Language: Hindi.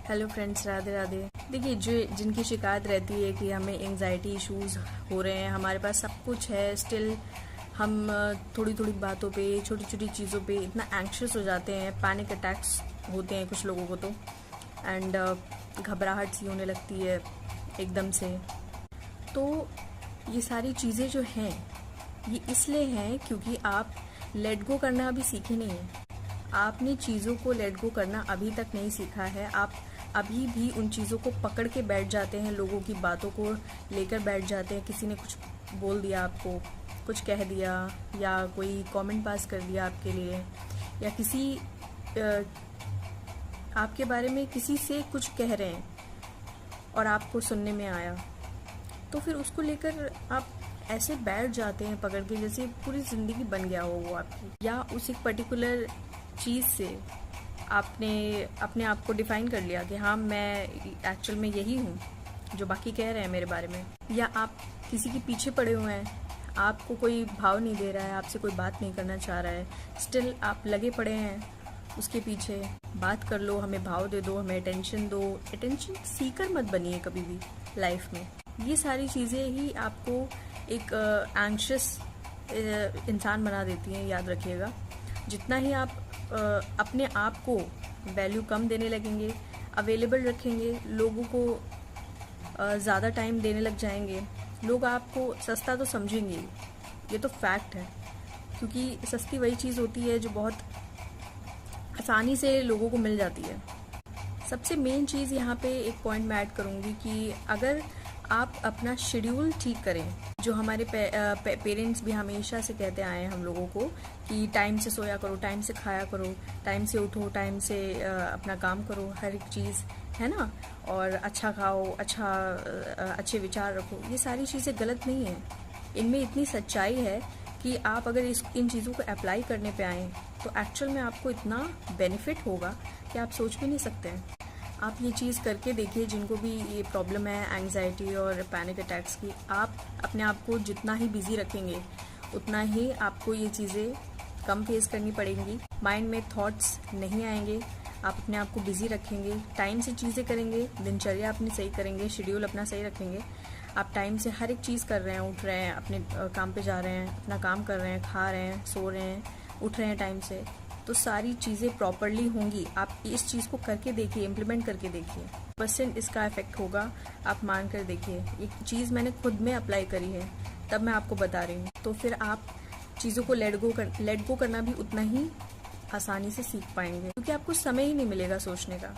Hello friends, Radhe Radhe. देखिए, जो जिनकी शिकायत रहती है कि हमें एंजाइटी इश्यूज हो रहे हैं, हमारे पास सब कुछ है, स्टिल हम थोड़ी थोड़ी बातों पे, छोटी छोटी चीज़ों पे इतना एंक्शस हो जाते हैं, पैनिक अटैक्स होते हैं कुछ लोगों को तो, एंड घबराहट सी होने लगती है एकदम से। तो ये सारी चीज़ें जो हैं ये इसलिए हैं क्योंकि आप लेट गो करना अभी सीखे नहीं हैं। आपने चीज़ों को लेट गो करना अभी तक नहीं सीखा है। आप अभी भी उन चीज़ों को पकड़ के बैठ जाते हैं, लोगों की बातों को लेकर बैठ जाते हैं। किसी ने कुछ बोल दिया, आपको कुछ कह दिया, या कोई कमेंट पास कर दिया आपके लिए, या किसी आपके बारे में किसी से कुछ कह रहे हैं और आपको सुनने में आया, तो फिर उसको लेकर आप ऐसे बैठ जाते हैं पकड़ के, जैसे पूरी ज़िंदगी बन गया हो वो आपकी, या उस एक पर्टिकुलर चीज़ से आपने अपने आप को डिफ़ाइन कर लिया कि हाँ, मैं एक्चुअल में यही हूँ जो बाकी कह रहे हैं मेरे बारे में। या आप किसी के पीछे पड़े हुए हैं, आपको कोई भाव नहीं दे रहा है, आपसे कोई बात नहीं करना चाह रहा है, स्टिल आप लगे पड़े हैं उसके पीछे। बात कर लो, हमें भाव दे दो, हमें अटेंशन दो। अटेंशन सीकर मत बनिए कभी भी लाइफ में। ये सारी चीज़ें ही आपको एक एंग्शियस इंसान बना देती हैं, याद रखिएगा। जितना ही आप अपने आप को वैल्यू कम देने लगेंगे, अवेलेबल रखेंगे, लोगों को ज़्यादा टाइम देने लग जाएंगे, लोग आपको सस्ता तो समझेंगे, ये तो फैक्ट है। क्योंकि सस्ती वही चीज़ होती है जो बहुत आसानी से लोगों को मिल जाती है। सबसे मेन चीज़ यहाँ पे एक पॉइंट मैं ऐड करूँगी कि अगर आप अपना शेड्यूल ठीक करें, जो हमारे पेरेंट्स भी हमेशा से कहते आए हैं हम लोगों को कि टाइम से सोया करो, टाइम से खाया करो, टाइम से उठो, टाइम से अपना काम करो, हर एक चीज़ है ना, और अच्छा खाओ, अच्छे विचार रखो। ये सारी चीज़ें गलत नहीं है, इनमें इतनी सच्चाई है कि आप अगर इन चीज़ों को अप्लाई करने पे आएँ तो एक्चुअल में आपको इतना बेनिफिट होगा कि आप सोच भी नहीं सकते हैं। आप ये चीज़ करके देखिए, जिनको भी ये प्रॉब्लम है एंग्जाइटी और पैनिक अटैक्स की, आप अपने आप को जितना ही बिजी रखेंगे उतना ही आपको ये चीज़ें कम फेस करनी पड़ेंगी। माइंड में थॉट्स नहीं आएंगे, आप अपने आप को बिजी रखेंगे, टाइम से चीज़ें करेंगे, दिनचर्या अपनी सही करेंगे, शेड्यूल अपना सही रखेंगे। आप टाइम से हर एक चीज़ कर रहे हैं, उठ रहे हैं, अपने काम पे जा रहे हैं, अपना काम कर रहे हैं, खा रहे हैं, सो रहे हैं, उठ रहे हैं टाइम से, तो सारी चीज़ें प्रॉपरली होंगी। आप इस चीज़ को करके देखिए, इम्प्लीमेंट करके देखिए, % इसका इफेक्ट होगा, आप मान कर देखिए। एक चीज़ मैंने खुद में अप्लाई करी है, तब मैं आपको बता रही हूँ। तो फिर आप चीज़ों को लेट गो करना भी उतना ही आसानी से सीख पाएंगे, क्योंकि आपको समय ही नहीं मिलेगा सोचने का।